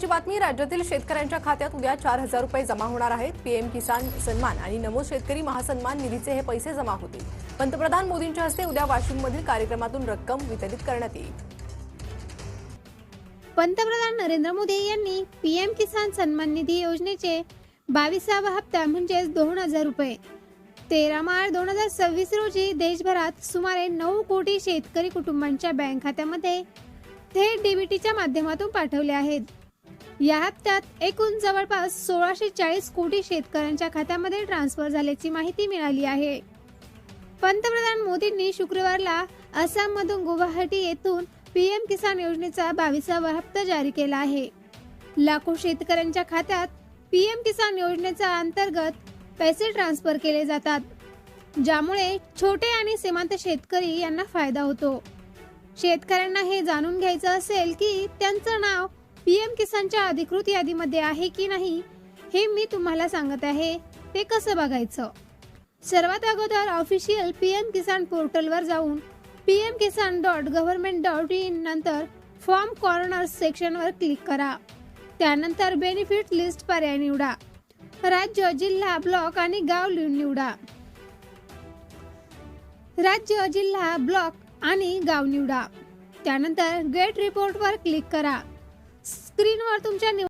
महत्त्वाची बातमी, राज्यातील शेतकऱ्यांच्या खात्यात उद्या 4,000 रुपये जमा होणार आहेत। पीएम किसान सन्मान आणि नमो शेतकरी महासन्मान निधीचे हे पैसे जमा होतील। पंतप्रधान मोदींच्या हस्ते उद्या वाशिममधील कार्यक्रमातून रक्कम वितरित करण्यात येईल। पंतप्रधान नरेंद्र मोदी यांनी पीएम किसान सन्मान निधी योजनेचे 22वा हप्ता म्हणजे 2,000 रुपये 13 मार्च 2026 रोजी देशभरात सुमारे 9 कोटी शेतकरी कुटुंबांच्या बँक खात्यामध्ये थेट डीबीटीच्या माध्यमातून पाठवले आहेत। या हप्त्यात एकूण जवळपास 1640 कोटी शेतकऱ्यांच्या खात्यामध्ये ट्रान्सफर झाल्याची माहिती मिळाली आहे। पंतप्रधान मोदींनी शुक्रवारला आसाममधून गुवाहाटी येथून पीएम किसान योजनेचा 22वा हप्ता जारी केला आहे। लाखो शेतकऱ्यांच्या खात्यात पीएम किसान योजनेच्या अंतर्गत पैसे ट्रान्सफर केले जातात, ज्यामुळे छोटे आणि सीमांत शेतकरी यांना फायदा होतो। शेतकऱ्यांना हे जाणून घ्यायचं असेल की त्यांचं नाव पीएम किसानच्या अधिकृत यादीमध्ये आहे की नाही, हे मी तुम्हाला सांगत आहे। ते कसं बघायचं? सर्वात अगोदर ऑफिशियल पीएम किसान पोर्टलवर जाऊन pmkisan.government.in नंतर फॉर्म कॉर्नर सेक्शनवर क्लिक करा। त्यानंतर बेनिफिट लिस्ट पर्याय निवडा। राज्य, जिल्हा, ब्लॉक आणि गाव निवडा। राज्य, जिल्हा, ब्लॉक आणि गाव निवडा। त्यानंतर गेट रिपोर्ट वर क्लिक करा। स्क्रीनवर तुमच्या